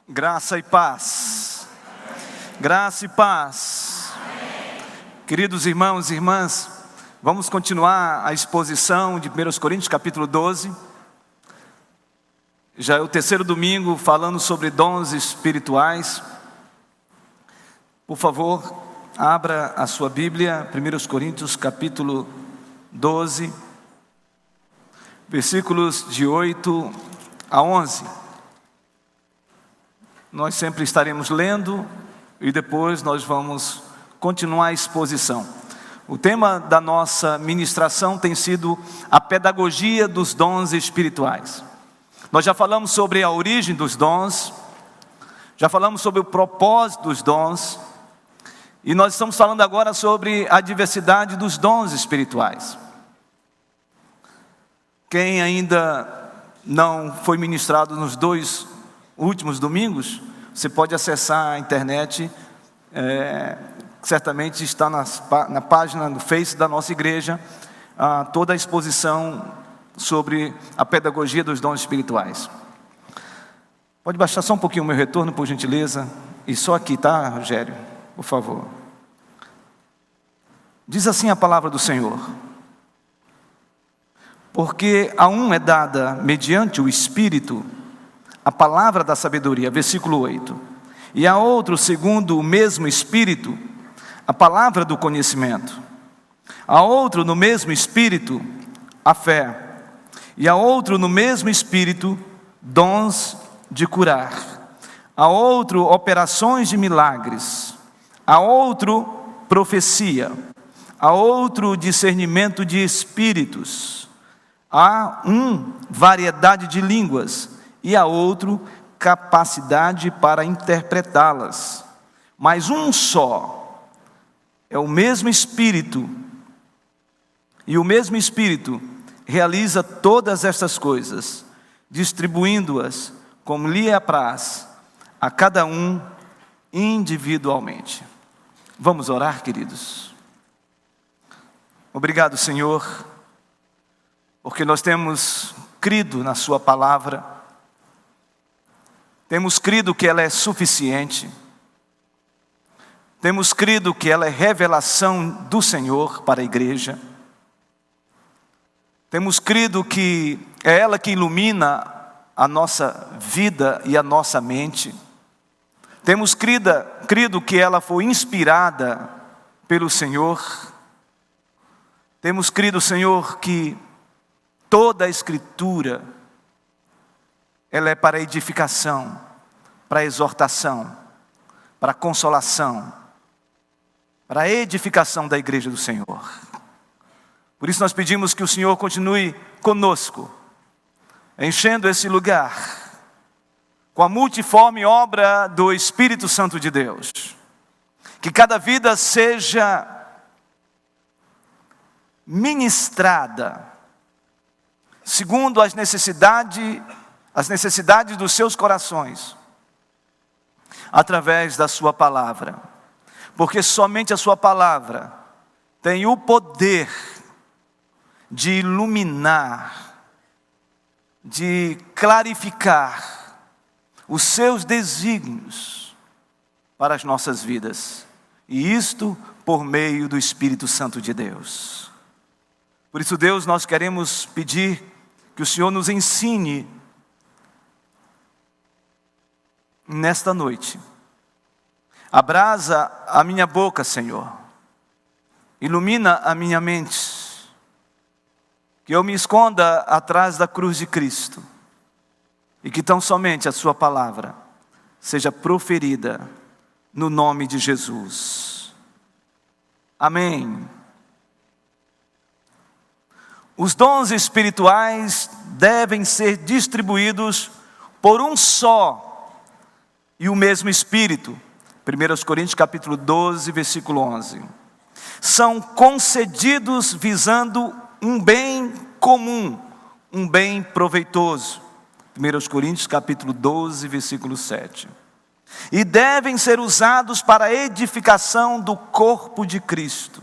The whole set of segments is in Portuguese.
Graça e paz. Graça e paz. Queridos irmãos e irmãs, vamos continuar a exposição de 1 Coríntios capítulo 12. Já é o terceiro domingo falando sobre dons espirituais. Por favor, abra a sua Bíblia, 1 Coríntios capítulo 12, versículos de 8 a 11. Nós sempre estaremos lendo e depois nós vamos continuar a exposição. O tema da nossa ministração tem sido a pedagogia dos dons espirituais. Nós já falamos sobre a origem dos dons, já falamos sobre o propósito dos dons, e nós estamos falando agora sobre a diversidade dos dons espirituais. Quem ainda não foi ministrado nos dois últimos domingos, você pode acessar a internet, certamente está na página do Face da nossa igreja, toda a exposição sobre a pedagogia dos dons espirituais. Pode baixar só um pouquinho o meu retorno, por gentileza, e só aqui, tá, Rogério? Por favor. Diz assim a palavra do Senhor: porque a um é dada, mediante o Espírito, a palavra da sabedoria, versículo 8. E a outro, segundo o mesmo Espírito, a palavra do conhecimento. A outro, no mesmo Espírito, a fé. E a outro, no mesmo Espírito, dons de curar. A outro, operações de milagres. A outro, profecia. A outro, discernimento de espíritos. A um, variedade de línguas, e a outro, capacidade para interpretá-las. Mas um só, é o mesmo Espírito, e o mesmo Espírito realiza todas estas coisas, distribuindo-as como lhe apraz, a cada um individualmente. Vamos orar, queridos? Obrigado, Senhor, porque nós temos crido na sua palavra, temos crido que ela é suficiente, temos crido que ela é revelação do Senhor para a igreja, temos crido que é ela que ilumina a nossa vida e a nossa mente, temos crido que ela foi inspirada pelo Senhor, temos crido, Senhor, que toda a Escritura, ela é para edificação, para exortação, para consolação, para a edificação da igreja do Senhor. Por isso nós pedimos que o Senhor continue conosco, enchendo esse lugar com a multiforme obra do Espírito Santo de Deus. Que cada vida seja ministrada segundo as necessidades dos seus corações, através da sua palavra, porque somente a sua palavra tem o poder de iluminar, de clarificar os seus desígnios para as nossas vidas, e isto por meio do Espírito Santo de Deus. Por isso, Deus, nós queremos pedir que o Senhor nos ensine nesta noite. Abrasa a minha boca, Senhor. Ilumina a minha mente. Que eu me esconda atrás da cruz de Cristo. E que tão somente a sua palavra seja proferida no nome de Jesus. Amém. Os dons espirituais devem ser distribuídos por um só e o mesmo Espírito. 1 Coríntios capítulo 12, versículo 11. São concedidos visando um bem comum, um bem proveitoso. 1 Coríntios capítulo 12, versículo 7. E devem ser usados para a edificação do corpo de Cristo.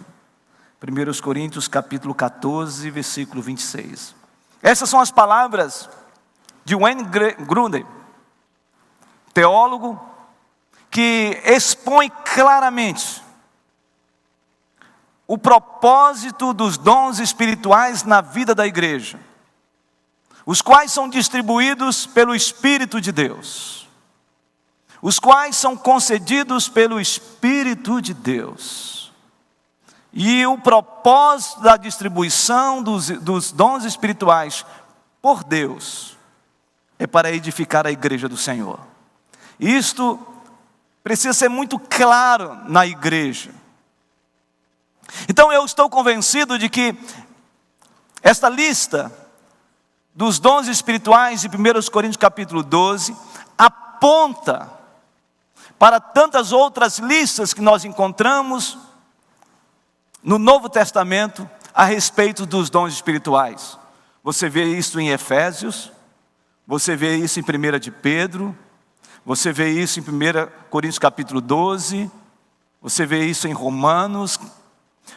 1 Coríntios capítulo 14, versículo 26. Essas são as palavras de Wayne Grudem, teólogo que expõe claramente o propósito dos dons espirituais na vida da igreja, os quais são distribuídos pelo Espírito de Deus, os quais são concedidos pelo Espírito de Deus. E o propósito da distribuição dos dons espirituais por Deus é para edificar a igreja do Senhor. Isto precisa ser muito claro na igreja. Então eu estou convencido de que esta lista dos dons espirituais de 1 Coríntios capítulo 12 aponta para tantas outras listas que nós encontramos no Novo Testamento a respeito dos dons espirituais. Você vê isso em Efésios, você vê isso em 1 de Pedro, você vê isso em 1 Coríntios capítulo 12, você vê isso em Romanos,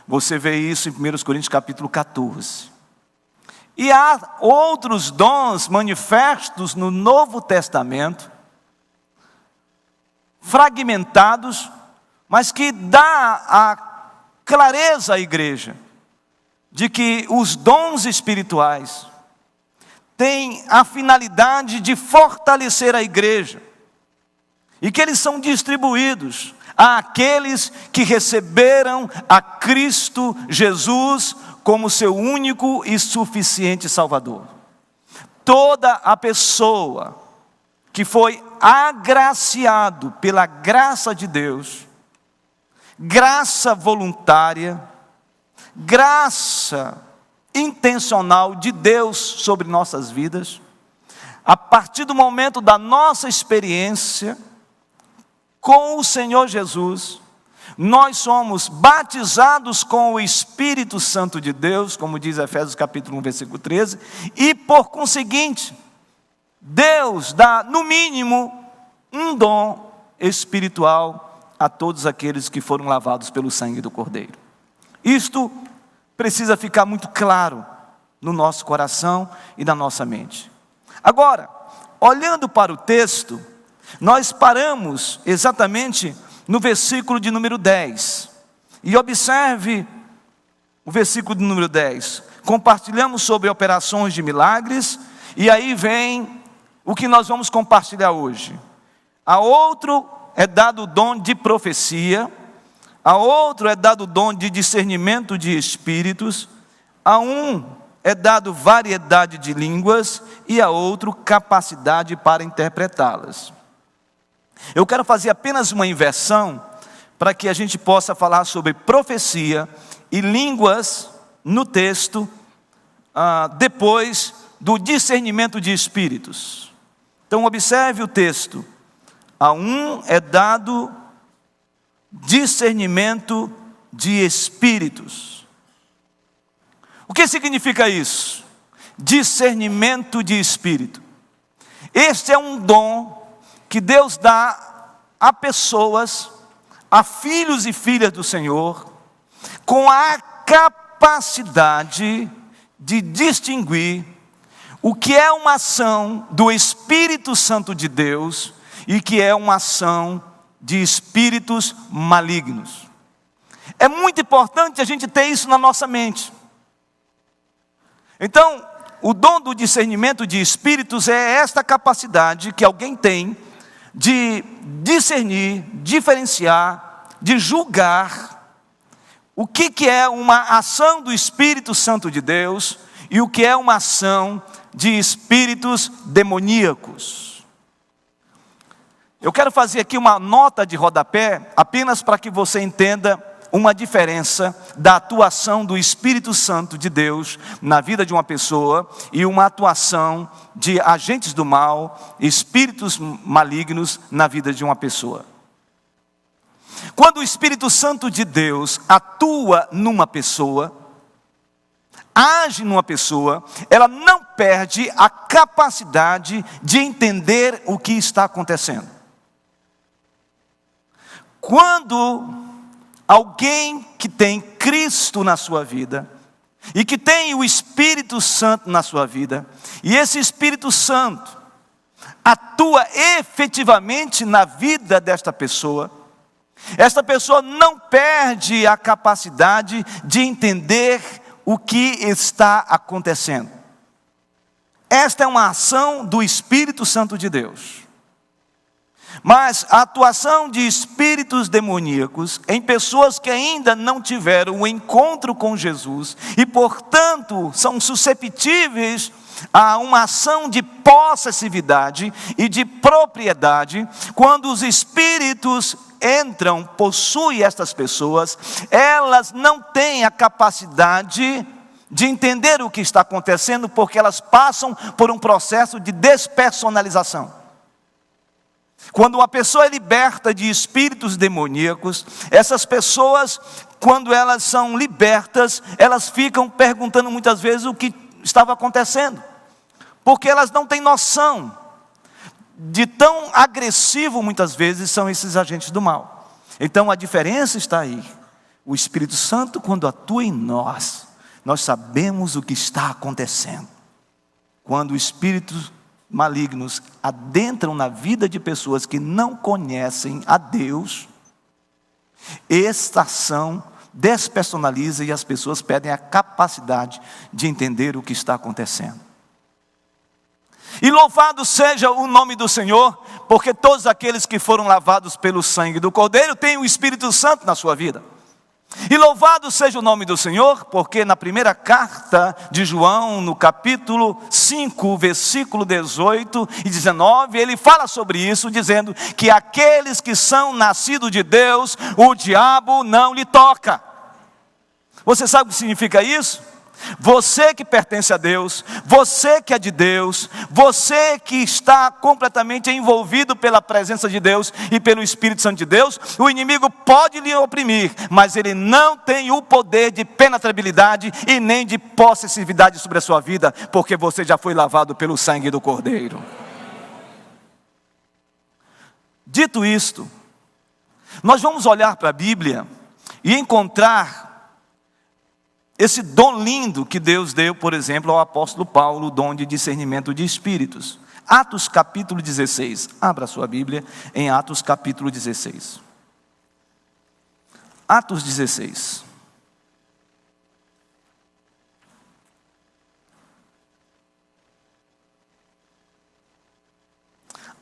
você vê isso em 1 Coríntios capítulo 14. E há outros dons manifestos no Novo Testamento, fragmentados, mas que dá a clareza à igreja de que os dons espirituais têm a finalidade de fortalecer a igreja e que eles são distribuídos àqueles que receberam a Cristo Jesus como seu único e suficiente Salvador. Toda a pessoa que foi agraciado pela graça de Deus, graça voluntária, graça intencional de Deus sobre nossas vidas, a partir do momento da nossa experiência com o Senhor Jesus, nós somos batizados com o Espírito Santo de Deus, como diz Efésios capítulo 1, versículo 13, e por conseguinte, Deus dá no mínimo um dom espiritual a todos aqueles que foram lavados pelo sangue do Cordeiro. Isto precisa ficar muito claro no nosso coração e na nossa mente. Agora, olhando para o texto, nós paramos exatamente no versículo de número 10. E observe o versículo de número 10. Compartilhamos sobre operações de milagres, e aí vem o que nós vamos compartilhar hoje. A outro é dado o dom de profecia, a outro é dado o dom de discernimento de espíritos, a um é dado variedade de línguas, e a outro capacidade para interpretá-las. Eu quero fazer apenas uma inversão, para que a gente possa falar sobre profecia e línguas no texto, depois do discernimento de espíritos. Então observe o texto. A um é dado discernimento de espíritos. O que significa isso? Discernimento de espírito. Este é um dom que Deus dá a pessoas, a filhos e filhas do Senhor, com a capacidade de distinguir o que é uma ação do Espírito Santo de Deus e que é uma ação de espíritos malignos. É muito importante a gente ter isso na nossa mente. Então, o dom do discernimento de espíritos é esta capacidade que alguém tem de discernir, diferenciar, de julgar o que é uma ação do Espírito Santo de Deus e o que é uma ação de espíritos demoníacos. Eu quero fazer aqui uma nota de rodapé, apenas para que você entenda uma diferença da atuação do Espírito Santo de Deus na vida de uma pessoa e uma atuação de agentes do mal, espíritos malignos na vida de uma pessoa. Quando o Espírito Santo de Deus atua numa pessoa, age numa pessoa, ela não perde a capacidade de entender o que está acontecendo. Quando alguém que tem Cristo na sua vida, e que tem o Espírito Santo na sua vida, e esse Espírito Santo atua efetivamente na vida desta pessoa, esta pessoa não perde a capacidade de entender o que está acontecendo. Esta é uma ação do Espírito Santo de Deus. Mas a atuação de espíritos demoníacos em pessoas que ainda não tiveram um encontro com Jesus e, portanto, são susceptíveis a uma ação de possessividade e de propriedade, quando os espíritos entram, possuem estas pessoas, elas não têm a capacidade de entender o que está acontecendo, porque elas passam por um processo de despersonalização. Quando uma pessoa é liberta de espíritos demoníacos, essas pessoas, quando elas são libertas, elas ficam perguntando muitas vezes o que estava acontecendo, porque elas não têm noção de tão agressivo muitas vezes são esses agentes do mal. Então a diferença está aí. O Espírito Santo, quando atua em nós, nós sabemos o que está acontecendo. Quando espíritos malignos adentram na vida de pessoas que não conhecem a Deus, esta ação despersonaliza e as pessoas perdem a capacidade de entender o que está acontecendo. E louvado seja o nome do Senhor, porque todos aqueles que foram lavados pelo sangue do Cordeiro têm o Espírito Santo na sua vida. E louvado seja o nome do Senhor, porque na primeira carta de João, no capítulo 5, versículo 18 e 19, ele fala sobre isso, dizendo que aqueles que são nascidos de Deus, o diabo não lhe toca. Você sabe o que significa isso? Você que pertence a Deus, você que é de Deus, você que está completamente envolvido pela presença de Deus e pelo Espírito Santo de Deus, o inimigo pode lhe oprimir, mas ele não tem o poder de penetrabilidade e nem de possessividade sobre a sua vida, porque você já foi lavado pelo sangue do Cordeiro. Dito isto, nós vamos olhar para a Bíblia e encontrar esse dom lindo que Deus deu, por exemplo, ao apóstolo Paulo, o dom de discernimento de espíritos. Atos capítulo 16. Abra a sua Bíblia em Atos capítulo 16. Atos 16.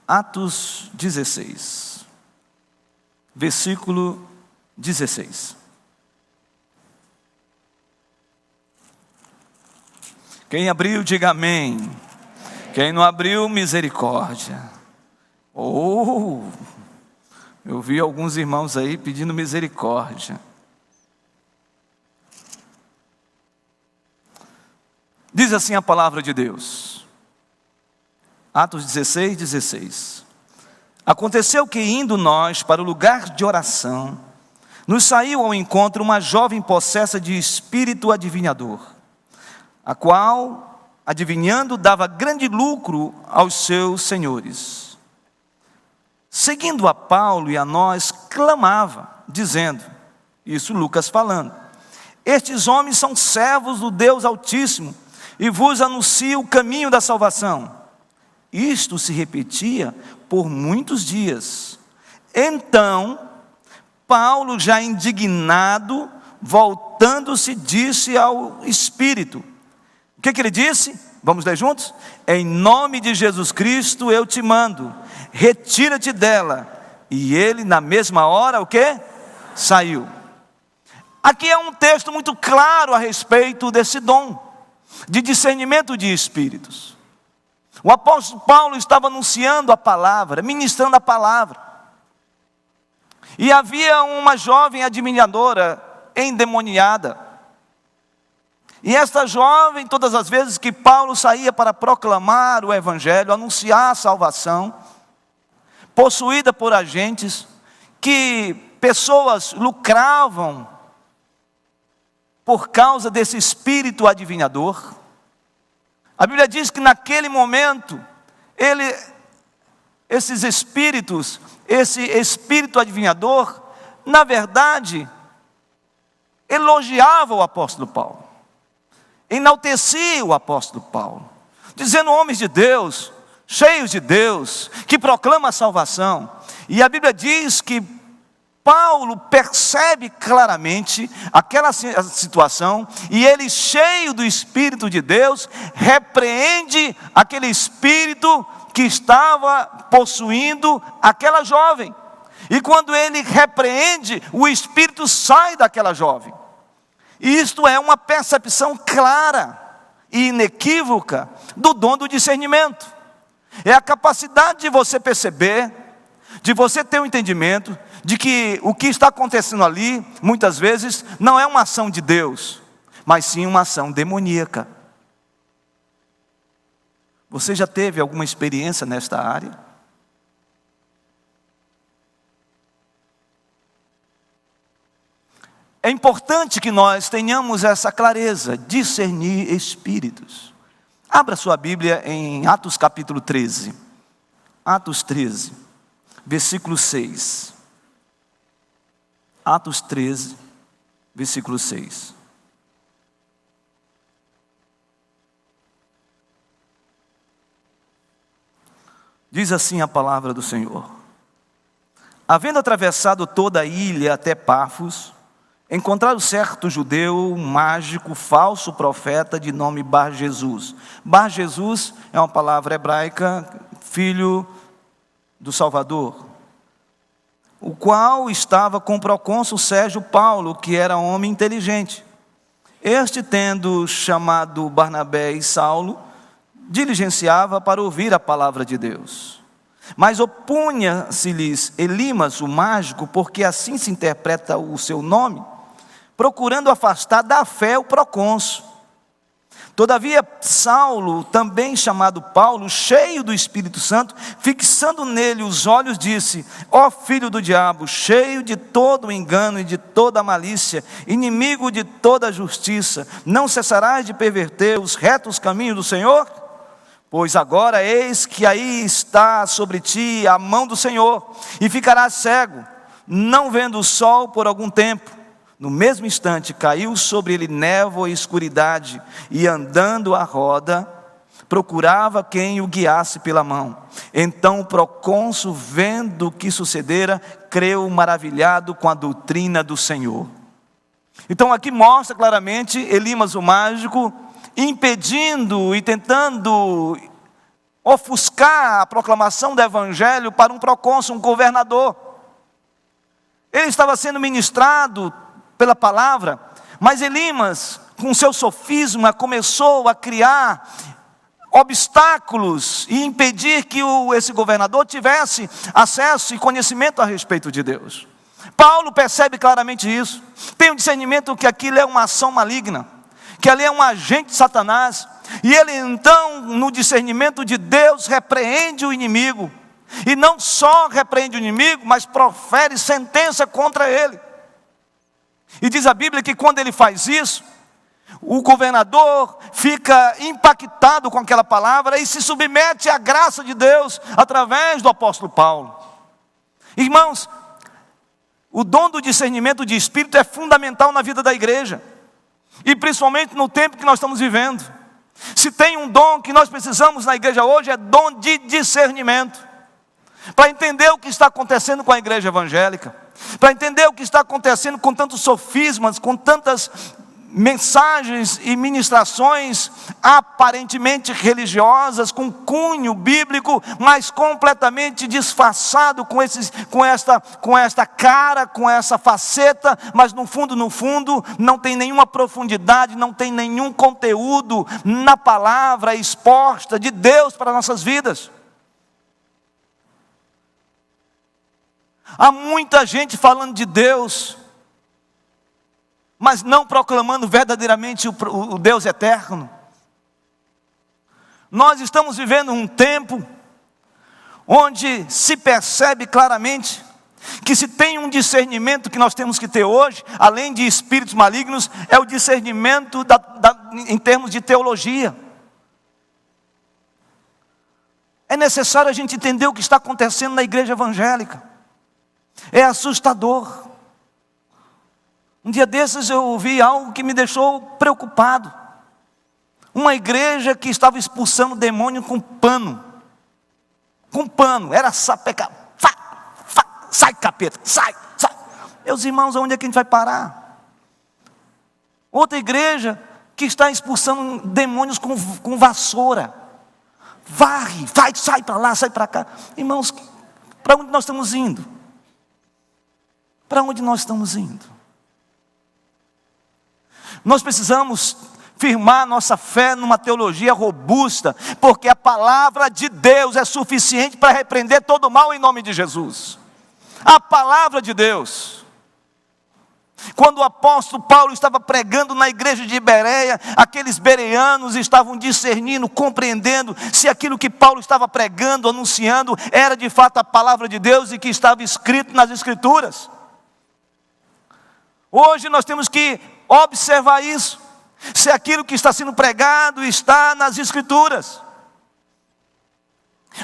Atos 16. Versículo 16. Quem abriu, diga amém. Quem não abriu, misericórdia. Eu vi alguns irmãos aí pedindo misericórdia. Diz assim a palavra de Deus. Atos 16, 16. Aconteceu que, indo nós para o lugar de oração, nos saiu ao encontro uma jovem possessa de espírito adivinhador, a qual, adivinhando, dava grande lucro aos seus senhores. Seguindo a Paulo e a nós, clamava, dizendo, isso Lucas falando, estes homens são servos do Deus Altíssimo, e vos anunciam o caminho da salvação. Isto se repetia por muitos dias. Então, Paulo, já indignado, voltando-se, disse ao Espírito, o que ele disse? Vamos ler juntos? Em nome de Jesus Cristo eu te mando, retira-te dela. E ele na mesma hora, o quê? Saiu. Aqui é um texto muito claro a respeito desse dom de discernimento de espíritos. O apóstolo Paulo estava anunciando a palavra, ministrando a palavra. E havia uma jovem adivinhadora endemoniada. E esta jovem, todas as vezes que Paulo saía para proclamar o evangelho, anunciar a salvação, possuída por agentes, que pessoas lucravam por causa desse espírito adivinhador. A Bíblia diz que naquele momento, esses espíritos, esse espírito adivinhador, na verdade, elogiava o apóstolo Paulo. Enaltecia o apóstolo Paulo, dizendo, homens de Deus, cheios de Deus, que proclamam a salvação. E a Bíblia diz que Paulo percebe claramente aquela situação, e ele, cheio do Espírito de Deus, repreende aquele espírito que estava possuindo aquela jovem. E quando ele repreende, o espírito sai daquela jovem. E isto é uma percepção clara e inequívoca do dom do discernimento. É a capacidade de você perceber, de você ter um entendimento de que o que está acontecendo ali, muitas vezes, não é uma ação de Deus, mas sim uma ação demoníaca. Você já teve alguma experiência nesta área? É importante que nós tenhamos essa clareza, discernir espíritos. Abra sua Bíblia em Atos capítulo 13. Atos 13, versículo 6. Atos 13, versículo 6. Diz assim a palavra do Senhor: havendo atravessado toda a ilha até Pafos, encontraram certo judeu, mágico, falso profeta, de nome Bar-Jesus. Bar-Jesus é uma palavra hebraica, filho do Salvador, o qual estava com o procônsul Sérgio Paulo, que era homem inteligente. Este, tendo chamado Barnabé e Saulo, diligenciava para ouvir a palavra de Deus. Mas opunha-se-lhes Elimas, o mágico, porque assim se interpreta o seu nome, procurando afastar da fé o procônsul. Todavia Saulo, também chamado Paulo, cheio do Espírito Santo, fixando nele os olhos, disse: ó filho do diabo, cheio de todo o engano e de toda a malícia, inimigo de toda a justiça, não cessarás de perverter os retos caminhos do Senhor? Pois agora eis que aí está sobre ti a mão do Senhor, e ficarás cego, não vendo o sol por algum tempo. No mesmo instante caiu sobre ele névoa e escuridade, e andando à roda, procurava quem o guiasse pela mão. Então o procônsul, vendo o que sucedera, creu maravilhado com a doutrina do Senhor. Então aqui mostra claramente Elimas o mágico, impedindo e tentando ofuscar a proclamação do evangelho para um procônsul, um governador. Ele estava sendo ministrado pela palavra, mas Elimas, com seu sofisma, começou a criar obstáculos e impedir que esse governador tivesse acesso e conhecimento a respeito de Deus. Paulo percebe claramente isso, tem o discernimento que aquilo é uma ação maligna, que ali é um agente de Satanás, e ele então, no discernimento de Deus, repreende o inimigo, e não só repreende o inimigo, mas profere sentença contra ele. E diz a Bíblia que quando ele faz isso, o governador fica impactado com aquela palavra e se submete à graça de Deus através do apóstolo Paulo. Irmãos, o dom do discernimento de espírito é fundamental na vida da igreja, e principalmente no tempo que nós estamos vivendo. Se tem um dom que nós precisamos na igreja hoje, é dom de discernimento, para entender o que está acontecendo com a igreja evangélica, para entender o que está acontecendo com tantos sofismas, com tantas mensagens e ministrações aparentemente religiosas, com cunho bíblico, mas completamente disfarçado com esta cara, com essa faceta, mas no fundo não tem nenhuma profundidade, não tem nenhum conteúdo na palavra exposta de Deus para nossas vidas. Há muita gente falando de Deus, mas não proclamando verdadeiramente o Deus eterno. Nós estamos vivendo um tempo onde se percebe claramente que se tem um discernimento que nós temos que ter hoje, além de espíritos malignos, é o discernimento em termos de teologia. É necessário a gente entender o que está acontecendo na igreja evangélica. É assustador. Um dia desses eu ouvi algo que me deixou preocupado. Uma igreja que estava expulsando demônio com pano. com pano, era sapecar, sai capeta, sai. Meus irmãos, onde é que a gente vai parar? Outra igreja que está expulsando demônios com vassoura, varre, sai para lá, sai para cá. Irmãos, para onde nós estamos indo? Para onde nós estamos indo? Nós precisamos firmar nossa fé numa teologia robusta, porque a palavra de Deus é suficiente para repreender todo o mal em nome de Jesus. A palavra de Deus. Quando o apóstolo Paulo estava pregando na igreja de Bereia, aqueles bereanos estavam discernindo, compreendendo se aquilo que Paulo estava pregando, anunciando, era de fato a palavra de Deus e que estava escrito nas Escrituras. Hoje nós temos que observar isso, se aquilo que está sendo pregado está nas Escrituras,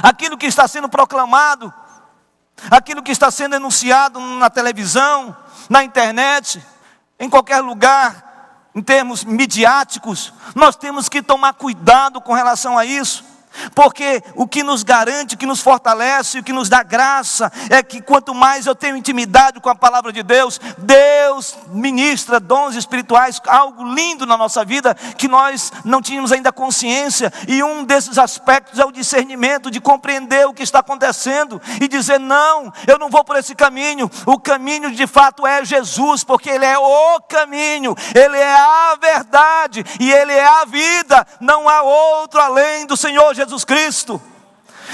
aquilo que está sendo proclamado, aquilo que está sendo anunciado na televisão, na internet, em qualquer lugar, em termos midiáticos, nós temos que tomar cuidado com relação a isso. Porque o que nos garante, o que nos fortalece, o que nos dá graça, é que quanto mais eu tenho intimidade com a palavra de Deus, Deus ministra dons espirituais, algo lindo na nossa vida, que nós não tínhamos ainda consciência, e um desses aspectos é o discernimento, de compreender o que está acontecendo, e dizer, não, eu não vou por esse caminho, o caminho de fato é Jesus, porque Ele é o caminho, Ele é a verdade, e Ele é a vida, não há outro além do Senhor Jesus Cristo.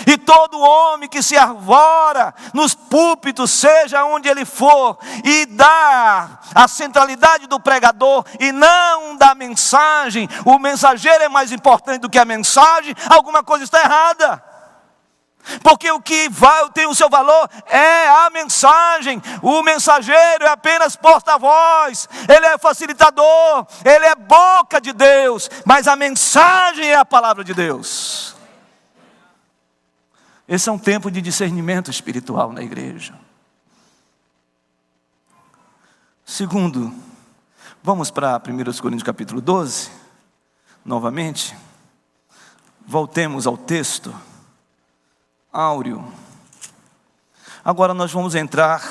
E todo homem que se arvora nos púlpitos, seja onde ele for, e dá a centralidade do pregador e não da mensagem, o mensageiro é mais importante do que a mensagem, alguma coisa está errada. Porque o que tem o seu valor é a mensagem. O mensageiro é apenas porta-voz, ele é facilitador, ele é boca de Deus, mas a mensagem é a palavra de Deus. Esse é um tempo de discernimento espiritual na igreja. Segundo, vamos para 1 Coríntios capítulo 12, novamente. Voltemos ao texto áureo. Agora nós vamos entrar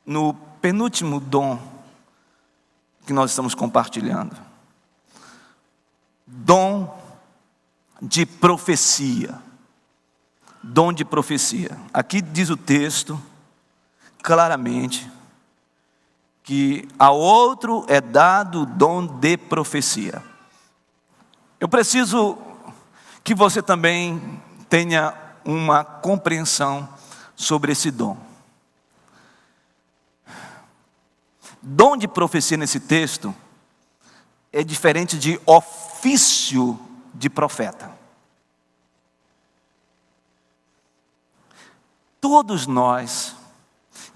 no penúltimo dom que nós estamos compartilhando. Dom de profecia. Dom de profecia. Aqui diz o texto claramente que a outro é dado o dom de profecia. Eu preciso que você também tenha uma compreensão sobre esse dom. Dom de profecia nesse texto é diferente de ofício de profeta. Todos nós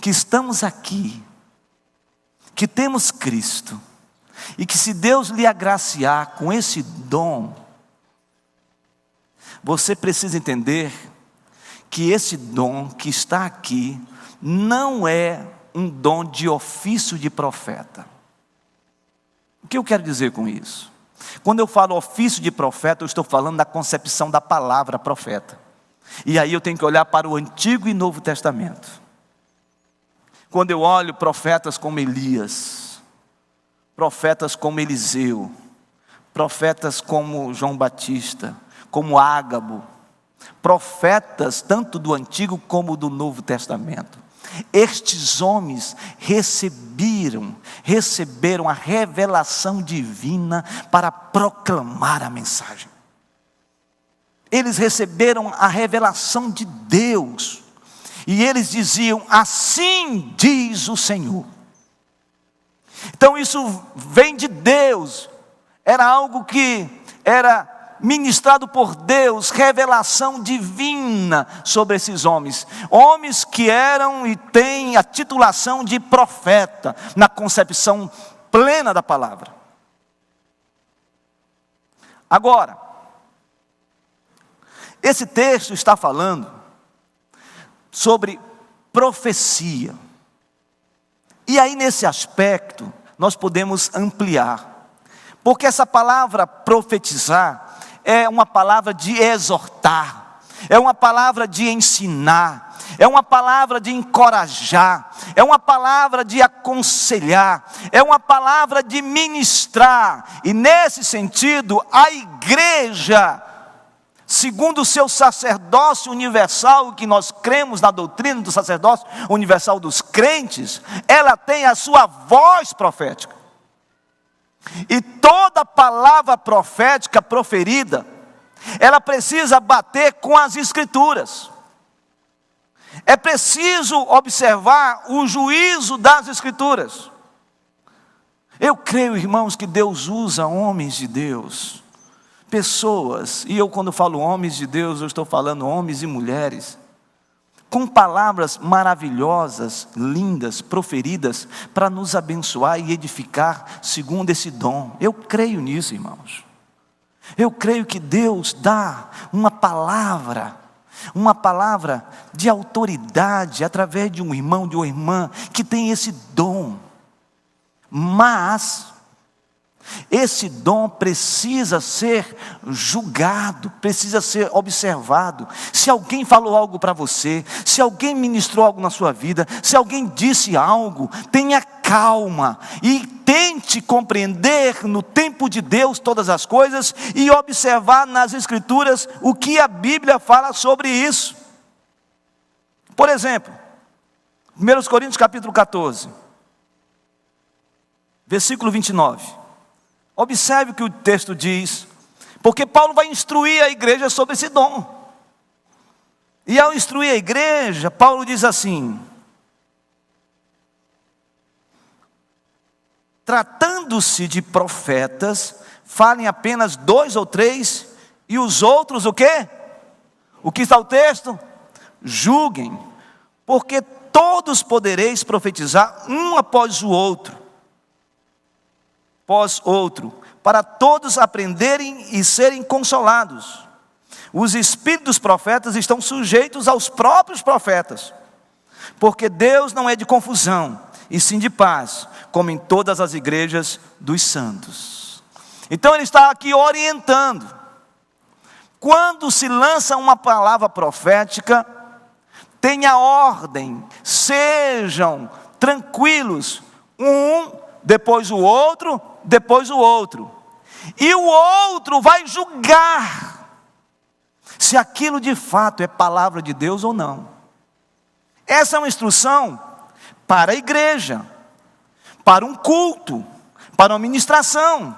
que estamos aqui, que temos Cristo, e que se Deus lhe agraciar com esse dom, você precisa entender que esse dom que está aqui não é um dom de ofício de profeta. O que eu quero dizer com isso? Quando eu falo ofício de profeta, eu estou falando da concepção da palavra profeta. E aí eu tenho que olhar para o Antigo e Novo Testamento. Quando eu olho profetas como Elias, profetas como Eliseu, profetas como João Batista, como Ágabo, profetas tanto do Antigo como do Novo Testamento. Estes homens receberam a revelação divina para proclamar a mensagem. Eles receberam a revelação de Deus, e eles diziam, assim diz o Senhor. Então isso vem de Deus, era algo que era ministrado por Deus, revelação divina sobre esses homens. Homens que eram e têm a titulação de profeta, na concepção plena da palavra. Agora, esse texto está falando sobre profecia. E aí nesse aspecto, nós podemos ampliar. Porque essa palavra profetizar é uma palavra de exortar, é uma palavra de ensinar, é uma palavra de encorajar, é uma palavra de aconselhar, é uma palavra de ministrar. E nesse sentido, a igreja, segundo o seu sacerdócio universal, que nós cremos na doutrina do sacerdócio universal dos crentes, ela tem a sua voz profética. E toda palavra profética proferida, ela precisa bater com as Escrituras. É preciso observar o juízo das Escrituras. Eu creio, irmãos, que Deus usa homens de Deus, pessoas, e eu quando falo homens de Deus, eu estou falando homens e mulheres, com palavras maravilhosas, lindas, proferidas, para nos abençoar e edificar segundo esse dom. Eu creio nisso, irmãos. Eu creio que Deus dá uma palavra de autoridade, através de um irmão, de uma irmã, que tem esse dom. Mas esse dom precisa ser julgado, precisa ser observado. Se alguém falou algo para você, se alguém ministrou algo na sua vida, se alguém disse algo, tenha calma e tente compreender no tempo de Deus todas as coisas e observar nas Escrituras o que a Bíblia fala sobre isso. Por exemplo, 1 Coríntios capítulo 14, versículo 29. Observe o que o texto diz, porque Paulo vai instruir a igreja sobre esse dom. E ao instruir a igreja, Paulo diz assim: tratando-se de profetas, falem apenas 2 ou 3, e os outros o quê? O que está o texto? Julguem, porque todos podereis profetizar um após o outro, para todos aprenderem e serem consolados. Os espíritos dos profetas estão sujeitos aos próprios profetas, porque Deus não é de confusão, e sim de paz, como em todas as igrejas dos santos. Então ele está aqui orientando. Quando se lança uma palavra profética, tenha ordem, sejam tranquilos, um, depois o outro, depois o outro. E o outro vai julgar se aquilo de fato é palavra de Deus ou não. Essa é uma instrução para a igreja, para um culto, para uma ministração.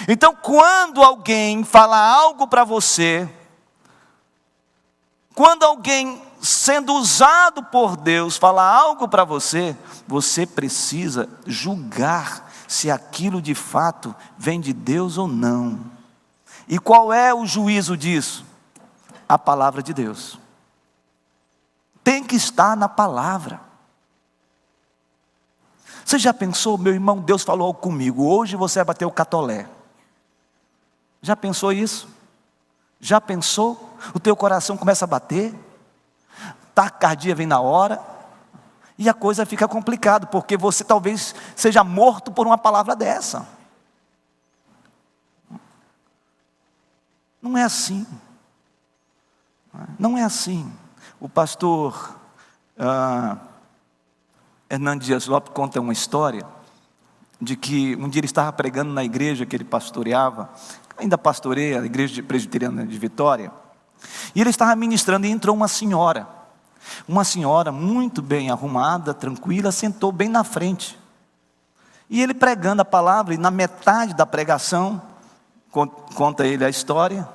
Então, quando alguém fala algo para você, quando alguém sendo usado por Deus fala algo para você, você precisa julgar se aquilo de fato vem de Deus ou não. E qual é o juízo disso? A palavra de Deus. Tem que estar na palavra. Você já pensou, meu irmão, Deus falou algo comigo, hoje você vai bater o catolé. Já pensou isso? Já pensou? O teu coração começa a bater, taquicardia vem na hora, e a coisa fica complicada, porque você talvez seja morto por uma palavra dessa. Não é assim. Não é assim. O pastor Hernando Dias Lopes conta uma história de que um dia ele estava pregando na igreja que ele pastoreava, ainda pastoreia a igreja presbiteriana de Vitória, e ele estava ministrando e entrou uma senhora muito bem arrumada, tranquila, sentou bem na frente. E ele pregando a palavra, e na metade da pregação, conta ele a história,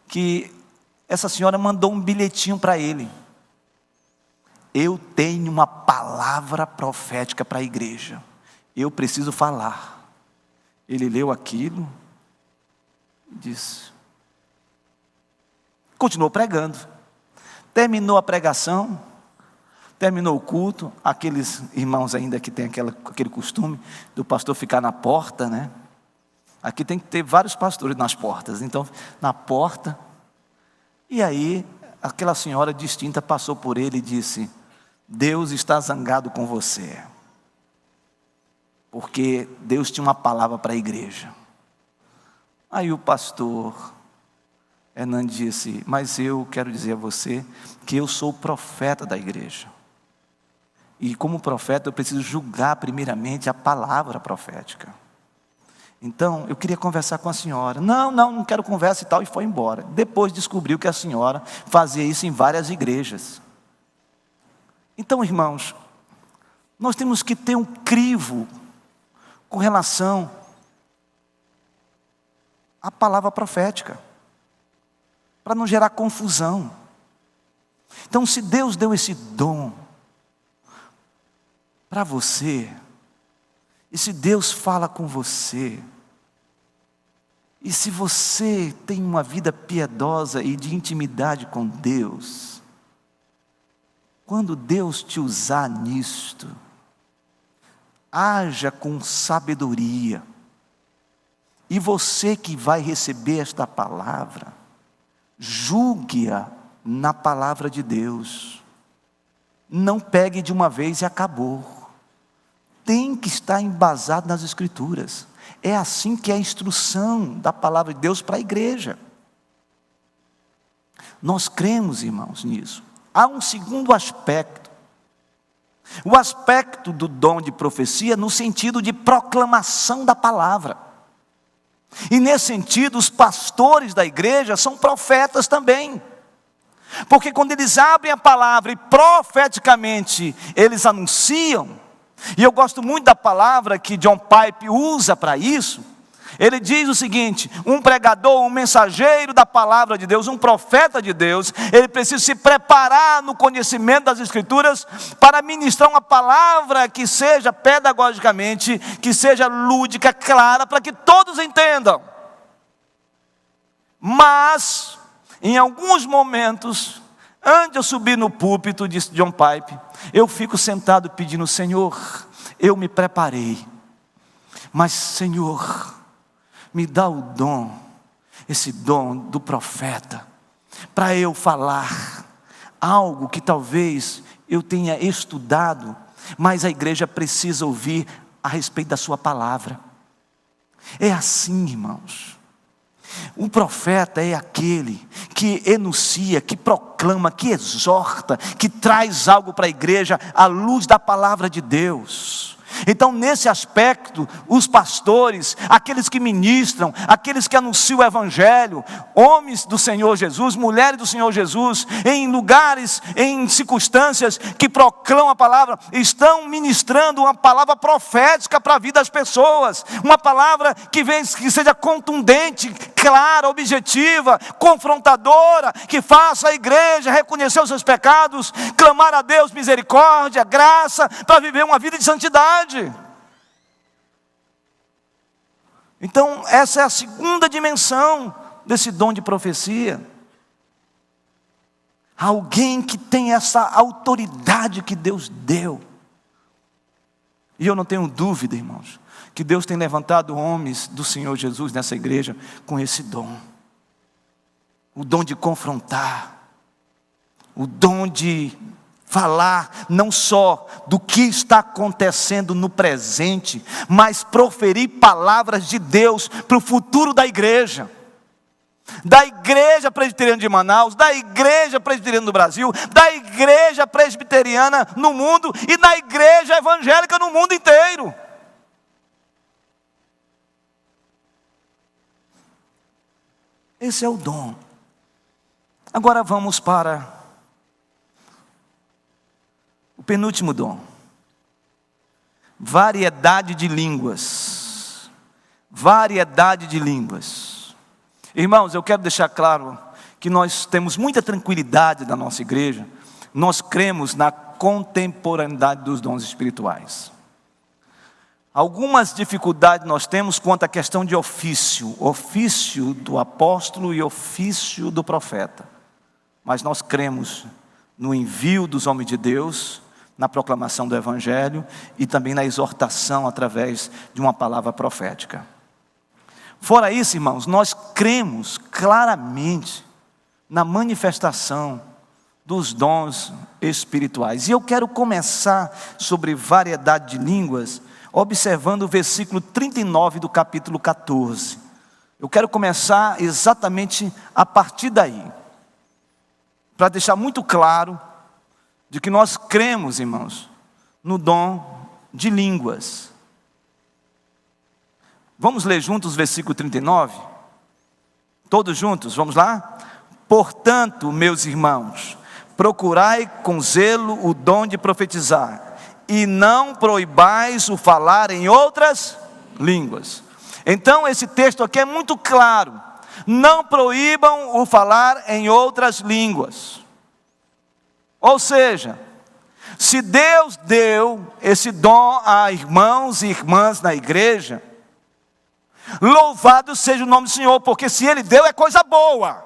que essa senhora mandou um bilhetinho para ele. Eu tenho uma palavra profética para a igreja, eu preciso falar. Ele leu aquilo, disse, continuou pregando. Terminou a pregação, terminou o culto, aqueles irmãos ainda que tem aquele costume do pastor ficar na porta, né? Aqui tem que ter vários pastores nas portas, então na porta, e aí aquela senhora distinta passou por ele e disse: Deus está zangado com você, porque Deus tinha uma palavra para a igreja. Aí o pastor Hernani disse: mas eu quero dizer a você que eu sou o profeta da igreja. E como profeta eu preciso julgar primeiramente a palavra profética. Então eu queria conversar com a senhora. Não quero conversa e tal, e foi embora. Depois descobriu que a senhora fazia isso em várias igrejas. Então, irmãos, nós temos que ter um crivo com relação à palavra profética, para não gerar confusão. Então, se Deus deu esse dom para você, e se Deus fala com você, e se você tem uma vida piedosa e de intimidade com Deus, quando Deus te usar nisto, haja com sabedoria. E você que vai receber esta palavra, julgue-a na palavra de Deus. Não pegue de uma vez e acabou. Tem que estar embasado nas Escrituras. É assim que é a instrução da palavra de Deus para a igreja. Nós cremos, irmãos, nisso. Há um segundo aspecto. O aspecto do dom de profecia no sentido de proclamação da palavra. E nesse sentido, os pastores da igreja são profetas também. Porque quando eles abrem a palavra e profeticamente eles anunciam, e eu gosto muito da palavra que John Piper usa para isso. Ele diz o seguinte: um pregador, um mensageiro da palavra de Deus, um profeta de Deus, ele precisa se preparar no conhecimento das Escrituras para ministrar uma palavra que seja pedagogicamente, que seja lúdica, clara, para que todos entendam. Mas, em alguns momentos, antes de eu subir no púlpito, disse John Piper, eu fico sentado pedindo: Senhor, eu me preparei, mas Senhor, me dá o dom, esse dom do profeta, para eu falar algo que talvez eu tenha estudado, mas a igreja precisa ouvir a respeito da sua palavra. É assim, irmãos. O profeta é aquele que enuncia, que proclama, que exorta, que traz algo para a igreja à luz da palavra de Deus. Então, nesse aspecto, os pastores, aqueles que ministram, aqueles que anunciam o Evangelho, homens do Senhor Jesus, mulheres do Senhor Jesus, em lugares, em circunstâncias que proclamam a palavra, estão ministrando uma palavra profética para a vida das pessoas, uma palavra que seja contundente, clara, objetiva, confrontadora, que faça a igreja reconhecer os seus pecados, clamar a Deus misericórdia, graça, para viver uma vida de santidade. Então, essa é a segunda dimensão desse dom de profecia. Alguém que tem essa autoridade que Deus deu. E eu não tenho dúvida, irmãos, que Deus tem levantado homens do Senhor Jesus nessa igreja com esse dom. O dom de confrontar, o dom de falar não só do que está acontecendo no presente, mas proferir palavras de Deus para o futuro da igreja presbiteriana de Manaus, da igreja presbiteriana do Brasil, da igreja presbiteriana no mundo e da igreja evangélica no mundo inteiro. Esse é o dom. Agora vamos para o penúltimo dom. Variedade de línguas. Variedade de línguas. Irmãos, eu quero deixar claro que nós temos muita tranquilidade na nossa igreja. Nós cremos na contemporaneidade dos dons espirituais. Algumas dificuldades nós temos quanto à questão de ofício. Ofício do apóstolo e ofício do profeta. Mas nós cremos no envio dos homens de Deus, na proclamação do Evangelho e também na exortação através de uma palavra profética. Fora isso, irmãos, nós cremos claramente na manifestação dos dons espirituais. E eu quero começar sobre variedade de línguas, observando o versículo 39 do capítulo 14. Eu quero começar exatamente a partir daí, para deixar muito claro de que nós cremos, irmãos, no dom de línguas. Vamos ler juntos o versículo 39? Todos juntos, vamos lá? Portanto, meus irmãos, procurai com zelo o dom de profetizar, e não proibais o falar em outras línguas. Então esse texto aqui é muito claro: não proíbam o falar em outras línguas. Ou seja, se Deus deu esse dom a irmãos e irmãs na igreja, louvado seja o nome do Senhor, porque se Ele deu é coisa boa.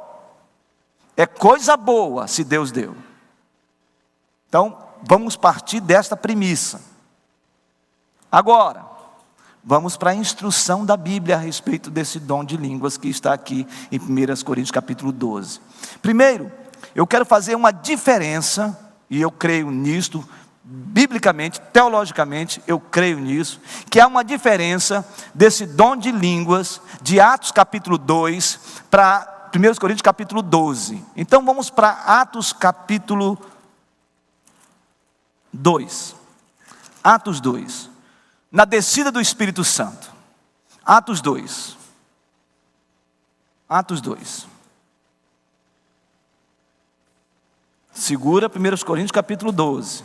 É coisa boa se Deus deu. Então, vamos partir desta premissa. Agora, vamos para a instrução da Bíblia a respeito desse dom de línguas que está aqui em 1 Coríntios capítulo 12. Primeiro, eu quero fazer uma diferença, e eu creio nisto, biblicamente, teologicamente, eu creio nisso, que há uma diferença desse dom de línguas, de Atos capítulo 2, para 1 Coríntios capítulo 12. Então vamos para Atos capítulo 2. Atos 2. Na descida do Espírito Santo. Atos 2. Atos 2. Segura 1 Coríntios capítulo 12.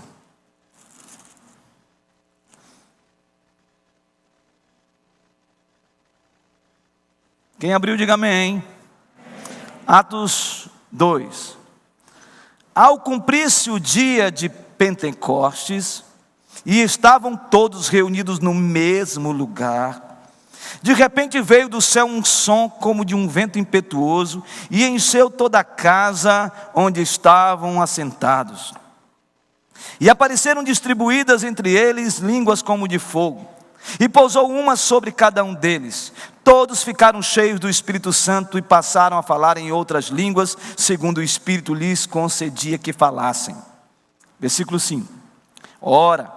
Quem abriu, diga amém. Atos 2. Ao cumprir-se o dia de Pentecostes, e estavam todos reunidos no mesmo lugar, de repente veio do céu um som como de um vento impetuoso, e encheu toda a casa onde estavam assentados. E apareceram distribuídas entre eles línguas como de fogo, e pousou uma sobre cada um deles. Todos ficaram cheios do Espírito Santo e passaram a falar em outras línguas, segundo o Espírito lhes concedia que falassem. Versículo 5. Ora,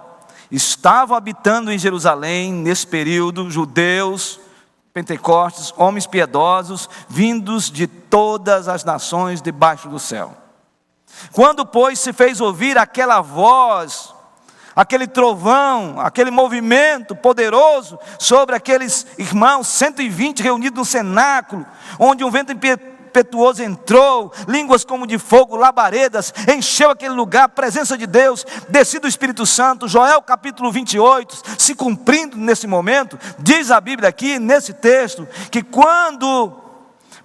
estavam habitando em Jerusalém, nesse período, judeus, Pentecostes, homens piedosos, vindos de todas as nações debaixo do céu. Quando, pois, se fez ouvir aquela voz, aquele trovão, aquele movimento poderoso sobre aqueles irmãos, 120 reunidos no cenáculo, onde um vento impetuoso entrou, línguas como de fogo, labaredas, encheu aquele lugar, a presença de Deus, descido o Espírito Santo. Joel capítulo 28, se cumprindo nesse momento, diz a Bíblia aqui, nesse texto, que quando,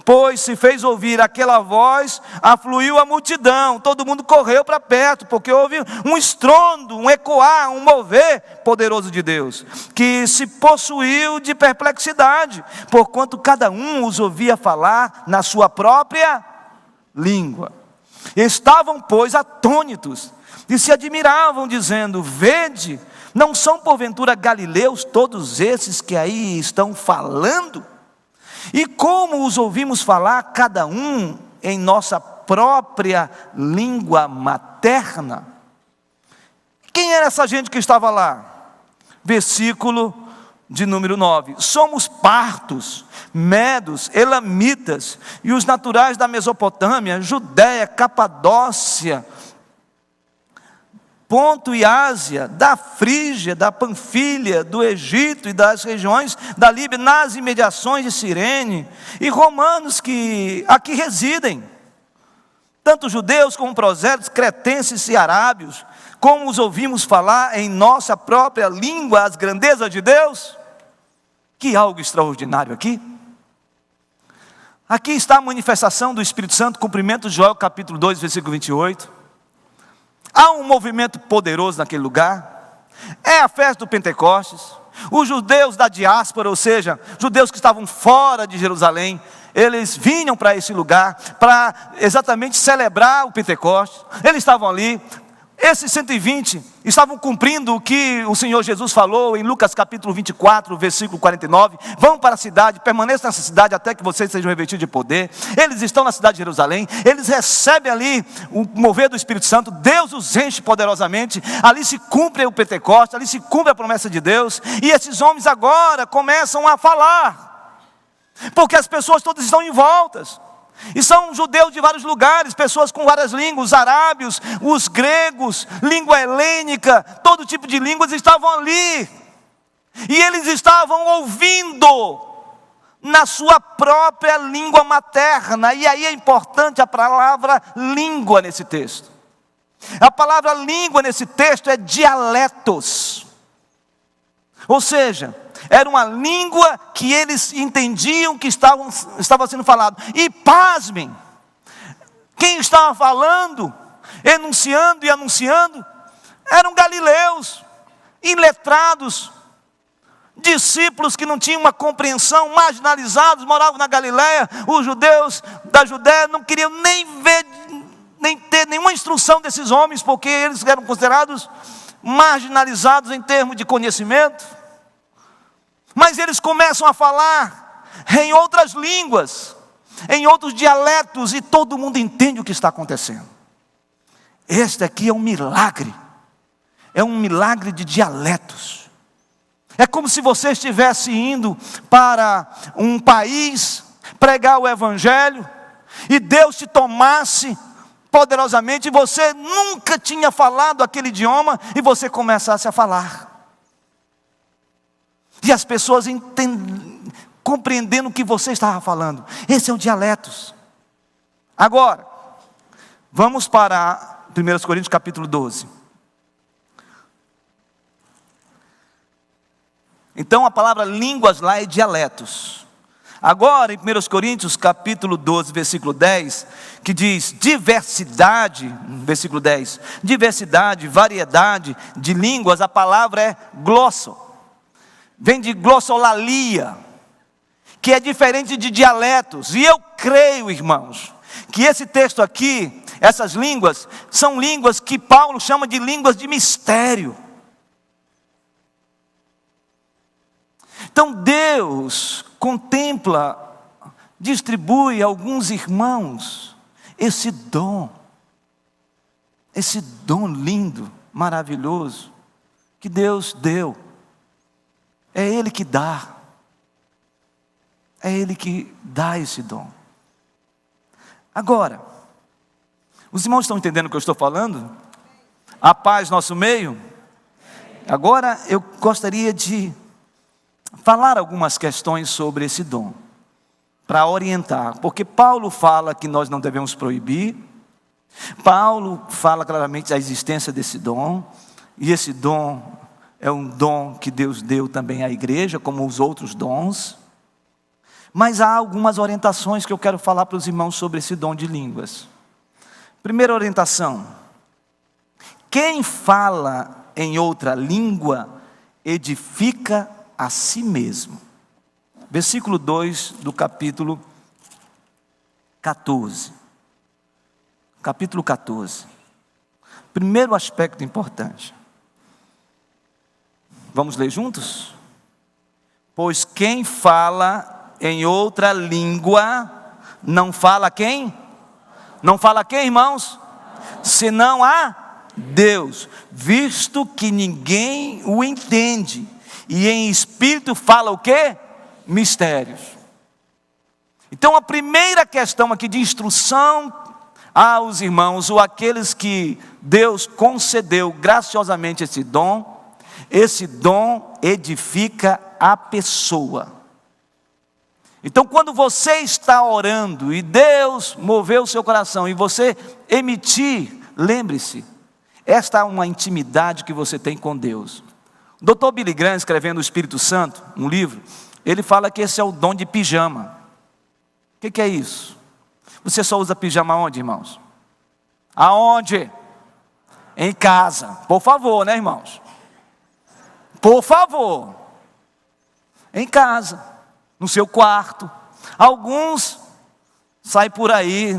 pois, se fez ouvir aquela voz, afluiu a multidão, todo mundo correu para perto, porque houve um estrondo, um ecoar, um mover poderoso de Deus, que se possuiu de perplexidade, porquanto cada um os ouvia falar na sua própria língua. Estavam, pois, atônitos, e se admiravam, dizendo: vede, não são porventura galileus todos esses que aí estão falando? E como os ouvimos falar, cada um em nossa própria língua materna? Quem era essa gente que estava lá? Versículo de número 9. Somos partos, medos, elamitas, e os naturais da Mesopotâmia, Judéia, Capadócia, Ponto e Ásia, da Frígia, da Panfilha, do Egito e das regiões da Líbia, nas imediações de Cirene, e romanos que aqui residem, tanto judeus como prosélitos, cretenses e arábios. Como os ouvimos falar em nossa própria língua as grandezas de Deus? Que algo extraordinário aqui. Aqui está a manifestação do Espírito Santo, cumprimento de Joel capítulo 2, versículo 28. Há um movimento poderoso naquele lugar. É a festa do Pentecostes. Os judeus da diáspora, ou seja, judeus que estavam fora de Jerusalém, eles vinham para esse lugar para exatamente celebrar o Pentecostes. Eles estavam ali. Esses 120 estavam cumprindo o que o Senhor Jesus falou em Lucas capítulo 24, versículo 49. Vão para a cidade, permaneçam nessa cidade até que vocês sejam revestidos de poder. Eles estão na cidade de Jerusalém, eles recebem ali o mover do Espírito Santo, Deus os enche poderosamente, ali se cumpre o Pentecostes, ali se cumpre a promessa de Deus, e esses homens agora começam a falar. porque as pessoas todas estão envoltas. E são judeus de vários lugares, pessoas com várias línguas, os arábios, os gregos, língua helênica, todo tipo de línguas estavam ali. E eles estavam ouvindo na sua própria língua materna. E aí é importante a palavra língua nesse texto. A palavra língua nesse texto é dialetos. Ou seja, era uma língua que eles entendiam que estava sendo falado. E pasmem, quem estava falando, enunciando e anunciando, eram galileus, iletrados, discípulos que não tinham uma compreensão, marginalizados, moravam na Galileia. Os judeus da Judéia não queriam nem ver, nem ter nenhuma instrução desses homens, porque eles eram considerados marginalizados em termos de conhecimento. Mas eles começam a falar em outras línguas, em outros dialetos, e todo mundo entende o que está acontecendo. Este aqui é um milagre de dialetos. É como se você estivesse indo para um país pregar o evangelho, e Deus te tomasse poderosamente, e você nunca tinha falado aquele idioma, e você começasse a falar. E as pessoas compreendendo o que você estava falando. Esse é o dialetos. Agora, vamos para 1 Coríntios capítulo 12. Então a palavra línguas lá é dialetos. Agora em 1 Coríntios capítulo 12, versículo 10, que diz diversidade, versículo 10, diversidade, variedade de línguas, a palavra é glosso. Vem de glossolalia, que é diferente de dialetos. E eu creio, irmãos, que esse texto aqui, essas línguas, são línguas que Paulo chama de línguas de mistério. Então Deus contempla, distribui a alguns irmãos esse dom lindo, maravilhoso, que Deus deu. É Ele que dá. É Ele que dá esse dom. Agora, os irmãos estão entendendo o que eu estou falando? A paz nosso meio? Agora eu gostaria de falar algumas questões sobre esse dom, para orientar, porque Paulo fala que nós não devemos proibir, Paulo fala claramente da existência desse dom, e esse dom é um dom que Deus deu também à igreja, como os outros dons. Mas há algumas orientações que eu quero falar para os irmãos sobre esse dom de línguas. Primeira orientação: quem fala em outra língua edifica a si mesmo. Versículo 2 do capítulo 14. Capítulo 14. Primeiro aspecto importante. Vamos ler juntos? Pois quem fala em outra língua, não fala quem? Não fala quem, irmãos? Senão a Deus, visto que ninguém o entende. E em espírito fala o quê? Mistérios. Então a primeira questão aqui de instrução aos irmãos, ou aqueles que Deus concedeu graciosamente esse dom edifica a pessoa. Então quando você está orando e Deus moveu o seu coração e você emitir, lembre-se, esta é uma intimidade que você tem com Deus. O Dr. Billy Graham, escrevendo o Espírito Santo, um livro, ele fala que esse é o dom de pijama. O que é isso? Você só usa pijama onde, irmãos? Aonde? Em casa. Por favor, né, irmãos? Por favor. Em casa, no seu quarto. Alguns saem por aí,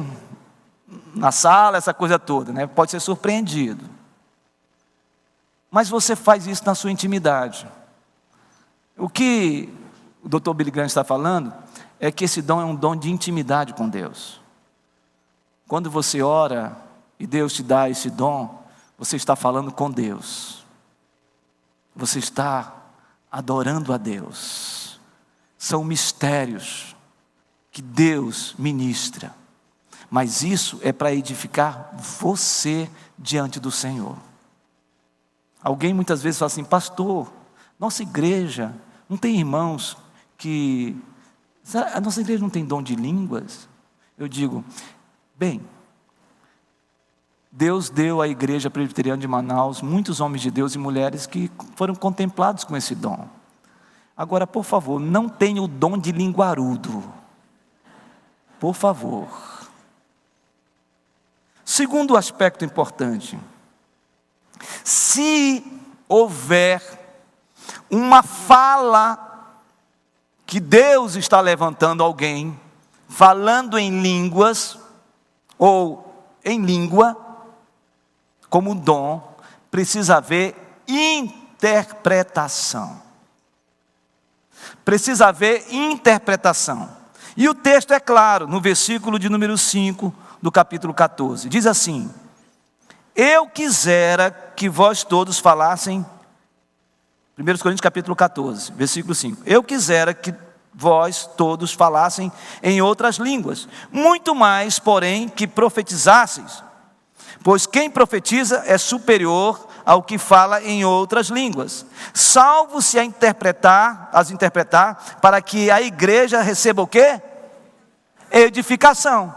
na sala, essa coisa toda, né? Pode ser surpreendido. Mas você faz isso na sua intimidade. O que o Dr. Billy Graham está falando é que esse dom é um dom de intimidade com Deus. Quando você ora e Deus te dá esse dom, você está falando com Deus. Você está adorando a Deus. São mistérios que Deus ministra, mas isso é para edificar você diante do Senhor. Alguém muitas vezes fala assim: pastor, nossa igreja não tem irmãos que... a nossa igreja não tem dom de línguas? Eu digo, bem, Deus deu à igreja presbiteriana de Manaus muitos homens de Deus e mulheres que foram contemplados com esse dom. Agora, por favor, não tenha o dom de linguarudo. Por favor. Segundo aspecto importante: se houver uma fala que Deus está levantando alguém, falando em línguas, ou em língua, como dom, precisa haver interpretação. Precisa haver interpretação. E o texto é claro, no versículo de número 5 do capítulo 14. Diz assim: eu quisera que vós todos falassem, 1 Coríntios capítulo 14, versículo 5. Eu quisera que vós todos falassem em outras línguas, muito mais, porém, que profetizasseis. Pois quem profetiza é superior ao que fala em outras línguas, salvo se as interpretar, para que a igreja receba o quê? Edificação.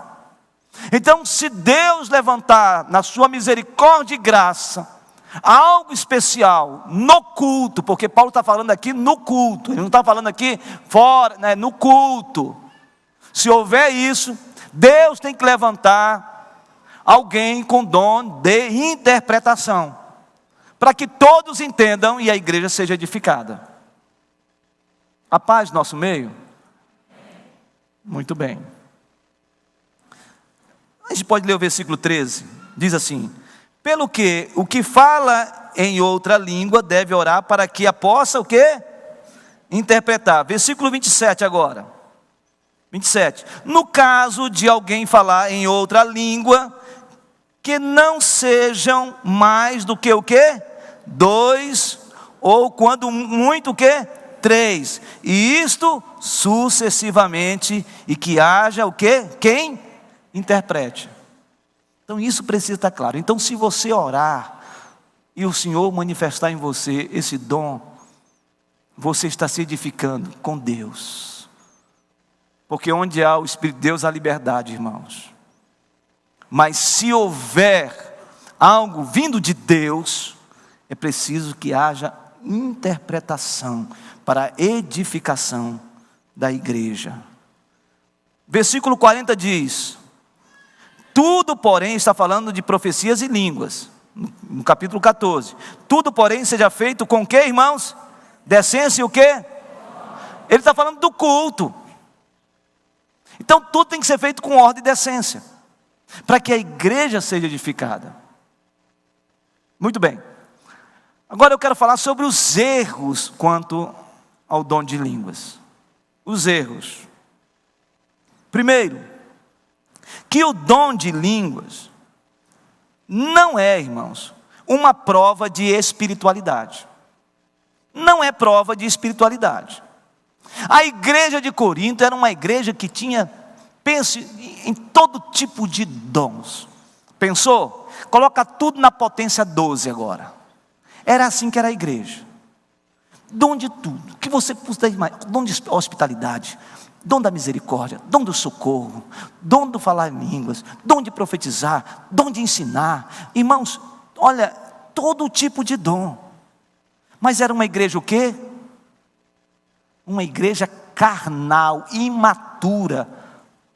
Então, se Deus levantar na sua misericórdia e graça algo especial no culto, porque Paulo está falando aqui no culto, ele não está falando aqui fora, né, no culto. Se houver isso, Deus tem que levantar alguém com dom de interpretação, para que todos entendam e a igreja seja edificada. A paz no nosso meio? Muito bem. A gente pode ler o versículo 13, diz assim: pelo que o que fala em outra língua deve orar para que a possa o quê? Interpretar. Versículo 27 agora. 27. No caso de alguém falar em outra língua, que não sejam mais do que o quê? 2, ou quando muito o quê? 3. E isto sucessivamente, e que haja o quê? Quem? Interprete. Então isso precisa estar claro. Então, se você orar e o Senhor manifestar em você esse dom, você está se edificando com Deus. Porque onde há o Espírito de Deus há liberdade, irmãos. Mas se houver algo vindo de Deus, é preciso que haja interpretação para a edificação da igreja. Versículo 40 diz: tudo, porém, está falando de profecias e línguas, no capítulo 14. Tudo, porém, seja feito com o que, irmãos? Decência e o quê? Ele está falando do culto. Então, tudo tem que ser feito com ordem e decência, para que a igreja seja edificada. Muito bem. Agora eu quero falar sobre os erros quanto ao dom de línguas. Os erros. Primeiro, que o dom de línguas não é, irmãos, uma prova de espiritualidade. Não é prova de espiritualidade. A igreja de Corinto era uma igreja que tinha, pense em todo tipo de dons. Pensou? Coloca tudo na potência 12 agora. Era assim que era a igreja. Dom de tudo, que você puder imaginar. Dom de hospitalidade, dom da misericórdia, dom do socorro, dom do falar em línguas, dom de profetizar, dom de ensinar. Irmãos, olha, todo tipo de dom. Mas era uma igreja o quê? Uma igreja carnal, imatura,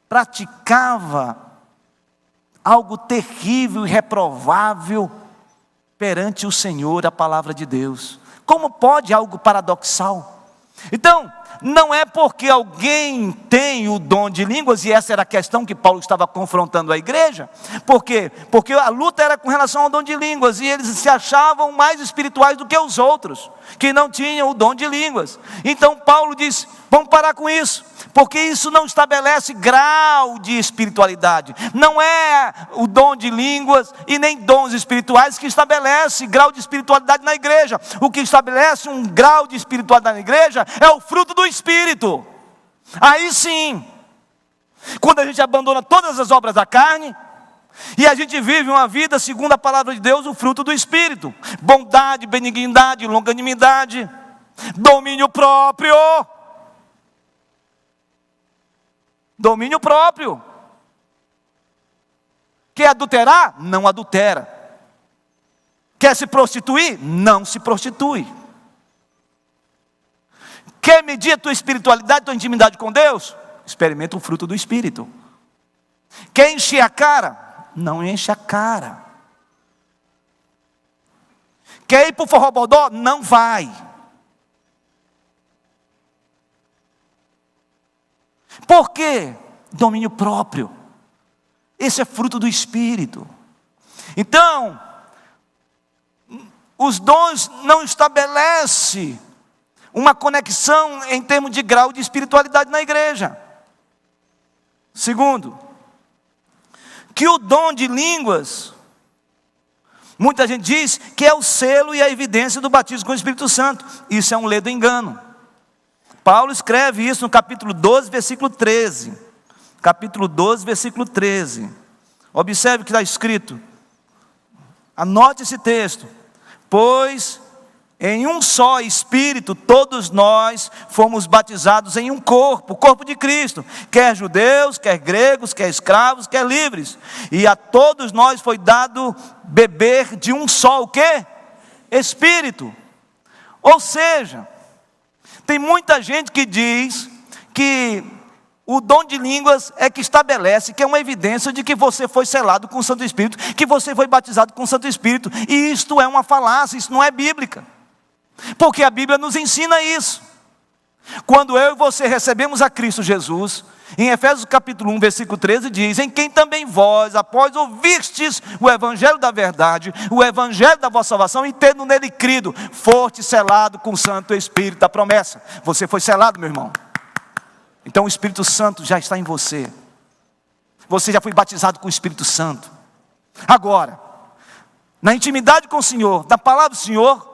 praticava algo terrível e reprovável perante o Senhor, a palavra de Deus. Como pode algo paradoxal? Então, não é porque alguém tem o dom de línguas, e essa era a questão que Paulo estava confrontando a igreja. Por quê? Porque a luta era com relação ao dom de línguas, e eles se achavam mais espirituais do que os outros, que não tinham o dom de línguas. Então Paulo disse: vamos parar com isso, porque isso não estabelece grau de espiritualidade. Não é o dom de línguas e nem dons espirituais que estabelece grau de espiritualidade na igreja. O que estabelece um grau de espiritualidade na igreja é o fruto do Espírito. Aí sim, Quando a gente abandona todas as obras da carne, e a gente vive uma vida segundo a palavra de Deus, o fruto do Espírito: bondade, benignidade, longanimidade, domínio próprio. Domínio próprio. Quer adulterar? Não adultera. Quer se prostituir? Não se prostitui. Quer medir a tua espiritualidade, a tua intimidade com Deus? Experimenta o fruto do Espírito. Quer encher a cara? Não enche a cara. Quer ir para o forrobodó? Não vai. Por quê? Domínio próprio. Esse é fruto do Espírito. Então, os dons não estabelecem uma conexão em termos de grau de espiritualidade na igreja. Segundo, que o dom de línguas, muita gente diz que é o selo e a evidência do batismo com o Espírito Santo. Isso é um ledo engano. Paulo escreve isso no capítulo 12, versículo 13. Capítulo 12, versículo 13. Observe o que está escrito. Anote esse texto. Pois em um só Espírito todos nós fomos batizados em um corpo, o corpo de Cristo, quer judeus, quer gregos, quer escravos, quer livres, e a todos nós foi dado beber de um só, o quê? Espírito. Ou seja, tem muita gente que diz que o dom de línguas é que estabelece, que é uma evidência de que você foi selado com o Santo Espírito, que você foi batizado com o Santo Espírito, e isto é uma falácia, isso não é bíblica, porque a Bíblia nos ensina isso. Quando eu e você recebemos a Cristo Jesus, em Efésios capítulo 1, versículo 13 diz: em quem também vós, após ouvistes o evangelho da verdade, o evangelho da vossa salvação, e tendo nele crido, foste selado com o Santo Espírito da promessa. Você foi selado, meu irmão. Então o Espírito Santo já está em você. Você já foi batizado com o Espírito Santo. Agora, na intimidade com o Senhor, na palavra do Senhor,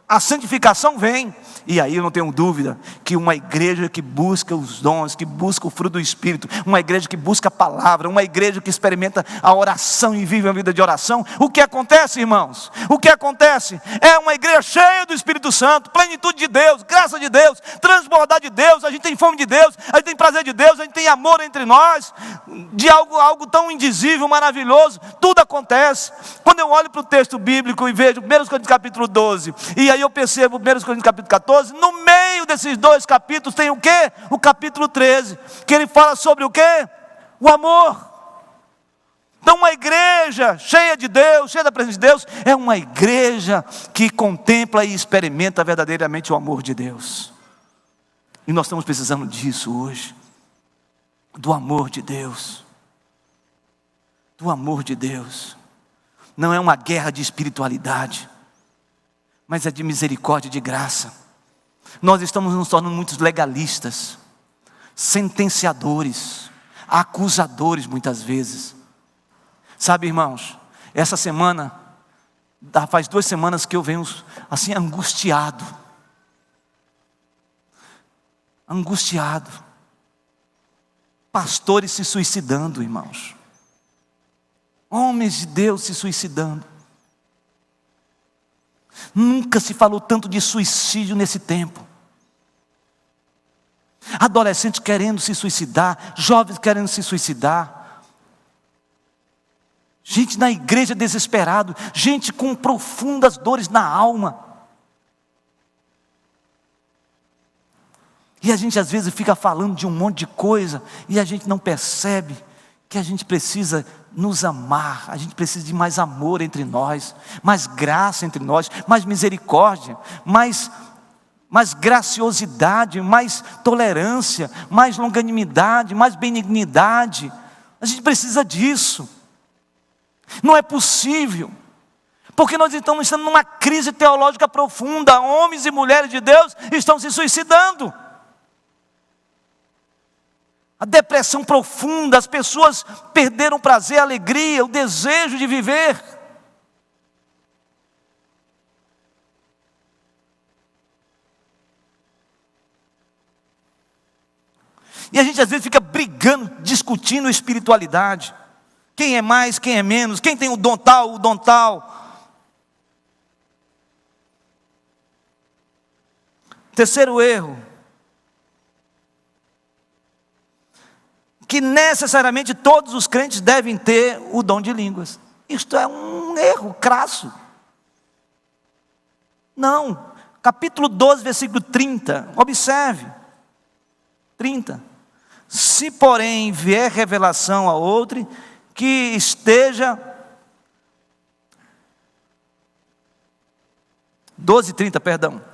a santificação vem. E aí eu não tenho dúvida que uma igreja que busca os dons, que busca o fruto do Espírito, uma igreja que busca a palavra, uma igreja que experimenta a oração e vive a vida de oração, o que acontece, irmãos? O que acontece? É uma igreja cheia do Espírito Santo, plenitude de Deus, graça de Deus, transbordar de Deus. A gente tem fome de Deus, a gente tem prazer de Deus, a gente tem amor entre nós, de algo tão indizível, maravilhoso. Tudo acontece. Quando eu olho para o texto bíblico e vejo 1 Coríntios capítulo 12, e aí eu percebo 1 Coríntios capítulo 14, no meio desses dois capítulos tem o quê? O capítulo 13, que ele fala sobre o quê? O amor. Então uma igreja cheia de Deus, cheia da presença de Deus, é uma igreja que contempla e experimenta verdadeiramente o amor de Deus. E nós estamos precisando disso hoje, do amor de Deus. Do amor de Deus. Não é uma guerra de espiritualidade, mas é de misericórdia e de graça. Nós estamos nos tornando muitos legalistas, sentenciadores, acusadores muitas vezes. Sabe, irmãos, essa semana, faz 2 semanas que eu venho assim angustiado. Pastores se suicidando, irmãos. Homens de Deus se suicidando. Nunca se falou tanto de suicídio nesse tempo. Adolescentes querendo se suicidar, jovens querendo se suicidar, gente na igreja desesperado, gente com profundas dores na alma. E a gente às vezes fica falando de um monte de coisa e a gente não percebe que a gente precisa nos amar, a gente precisa de mais amor entre nós, mais graça entre nós, mais misericórdia, mais graciosidade, mais tolerância, mais longanimidade, mais benignidade. A gente precisa disso. Não é possível, porque nós estamos numa crise teológica profunda. Homens e mulheres de Deus estão se suicidando. A depressão profunda, as pessoas perderam o prazer, a alegria, o desejo de viver. E a gente às vezes fica brigando, discutindo espiritualidade. Quem é mais, quem é menos, quem tem o dom tal, o dom tal. Terceiro erro, que necessariamente todos os crentes devem ter o dom de línguas. Isto é um erro crasso. Não, capítulo 12, versículo 30, observe, 30. Se porém vier revelação a outro, que esteja, 12:30, perdão,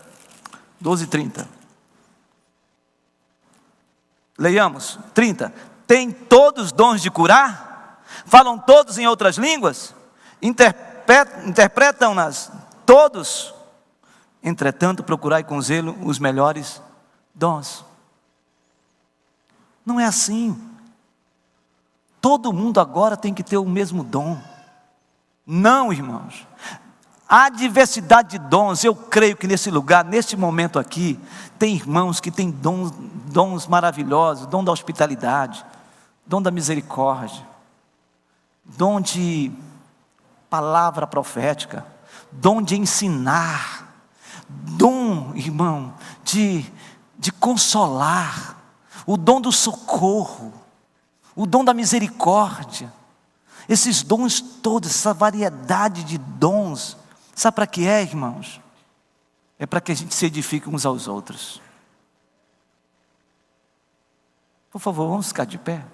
12:30. Leiamos, 30. Tem todos os dons de curar? Falam todos em outras línguas? Interpretam-nas todos? Entretanto, procurai com zelo os melhores dons. Não é assim. Todo mundo agora tem que ter o mesmo dom. Não, irmãos. Há diversidade de dons. Eu creio que nesse lugar, neste momento aqui, tem irmãos que têm dons maravilhosos. Dom da hospitalidade, dom da misericórdia, dom de palavra profética, dom de ensinar, dom, irmão, de consolar, o dom do socorro, o dom da misericórdia. Esses dons todos, essa variedade de dons, sabe para que é, irmãos? É para que a gente se edifique uns aos outros. Por favor, vamos ficar de pé.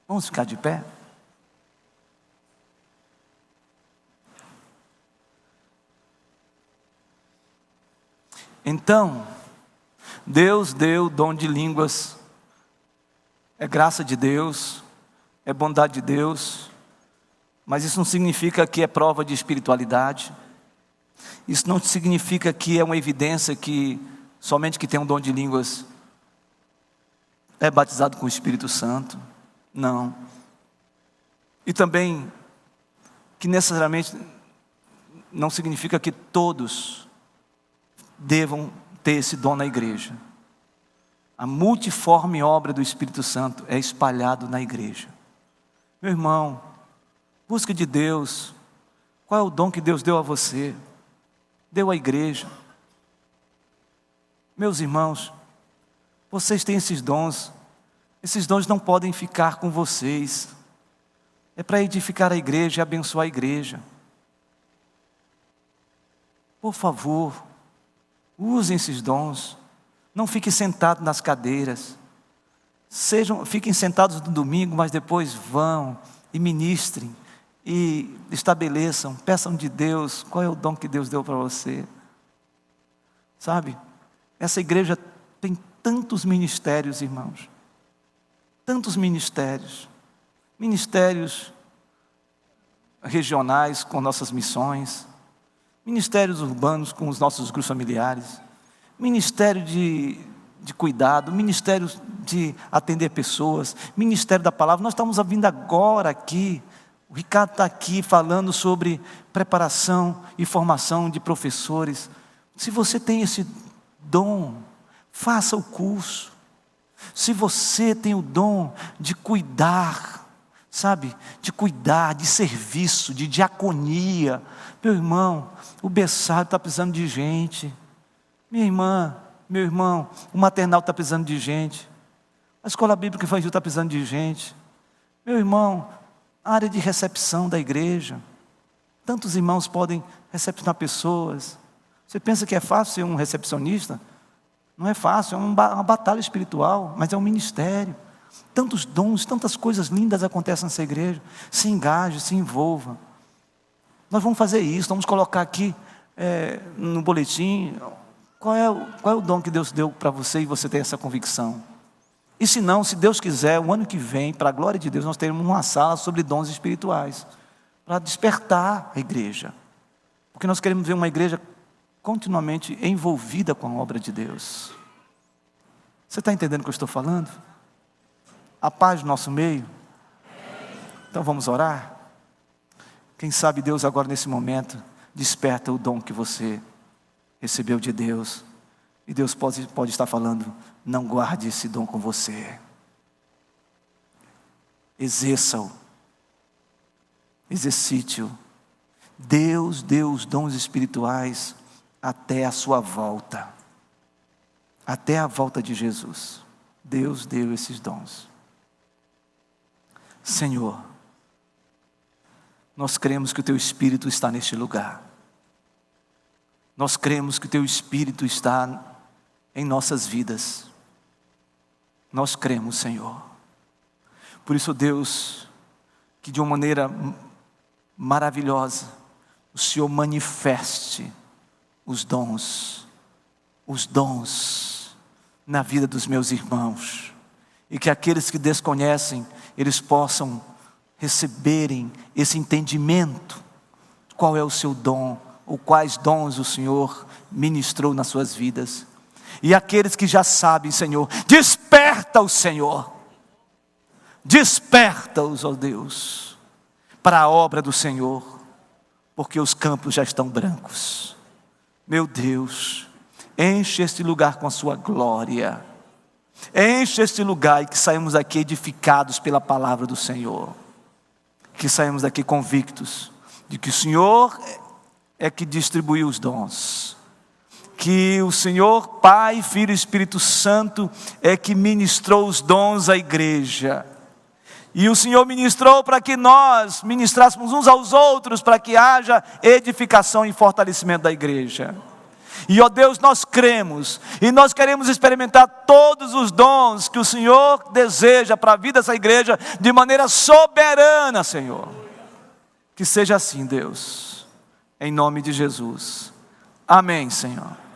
Vamos ficar de pé. Então, Deus deu o dom de línguas. É graça de Deus, é bondade de Deus, mas isso não significa que é prova de espiritualidade. Isso não significa que é uma evidência que somente que tem um dom de línguas é batizado com o Espírito Santo. Não. E também que necessariamente não significa que todos devam ter esse dom na igreja. A multiforme obra do Espírito Santo é espalhado na igreja. Meu irmão, busca de Deus. Qual é o dom que Deus deu a você? Deu à igreja. Meus irmãos, vocês têm esses dons. Esses dons não podem ficar com vocês. É para edificar a igreja e abençoar a igreja. Por favor, usem esses dons. Não fiquem sentados nas cadeiras. Fiquem sentados no domingo, mas depois vão e ministrem e estabeleçam, peçam de Deus qual é o dom que Deus deu para você. Sabe? Essa igreja tem tantos ministérios, irmãos. Tantos ministérios. Ministérios regionais com nossas missões. Ministérios urbanos com os nossos grupos familiares. Ministério de cuidado, ministério de atender pessoas, ministério da palavra. Nós estamos vindo agora aqui, o Ricardo está aqui falando sobre preparação e formação de professores. Se você tem esse dom, faça o curso. Se você tem o dom de cuidar, sabe, de cuidar, de serviço, de diaconia, meu irmão, o berçário está precisando de gente. Minha irmã, meu irmão, o maternal está precisando de gente. A escola bíblica infantil está precisando de gente. Meu irmão, a área de recepção da igreja. Tantos irmãos podem recepcionar pessoas. Você pensa que é fácil ser um recepcionista? Não é fácil, é uma batalha espiritual, mas é um ministério. Tantos dons, tantas coisas lindas acontecem nessa igreja. Se engaje, se envolva. Nós vamos fazer isso, vamos colocar aqui no boletim qual é o dom que Deus deu para você e você tem essa convicção. E se não, se Deus quiser, o ano que vem, para a glória de Deus, nós teremos uma sala sobre dons espirituais, para despertar a igreja. Porque nós queremos ver uma igreja continuamente envolvida com a obra de Deus. Você está entendendo o que eu estou falando? A paz do nosso meio? Então vamos orar? Quem sabe Deus agora nesse momento desperta o dom que você recebeu de Deus E Deus pode estar falando: não guarde esse dom com você. Exerça-o. Exercite-o. Deus deu os dons espirituais até a sua volta. Até a volta de Jesus. Deus deu esses dons. Senhor, nós cremos que o Teu Espírito está neste lugar. Nós cremos que o Teu Espírito está em nossas vidas. Nós cremos, Senhor. Por isso, Deus, que de uma maneira maravilhosa, o Senhor manifeste os dons na vida dos meus irmãos. E que aqueles que desconhecem, eles possam receberem esse entendimento. Qual é o seu dom, ou quais dons o Senhor ministrou nas suas vidas. E aqueles que já sabem, Senhor, desperta-os, Senhor. Desperta-os, ó Deus, para a obra do Senhor, porque os campos já estão brancos. Meu Deus, enche este lugar com a sua glória. Enche este lugar e que saímos daqui edificados pela palavra do Senhor. Que saímos daqui convictos de que o Senhor é que distribuiu os dons. Que o Senhor, Pai, Filho e Espírito Santo é que ministrou os dons à igreja. E o Senhor ministrou para que nós ministrássemos uns aos outros, para que haja edificação e fortalecimento da igreja. E ó Deus, nós cremos, e nós queremos experimentar todos os dons que o Senhor deseja para a vida dessa igreja, de maneira soberana, Senhor. Que seja assim, Deus, em nome de Jesus. Amém, Senhor.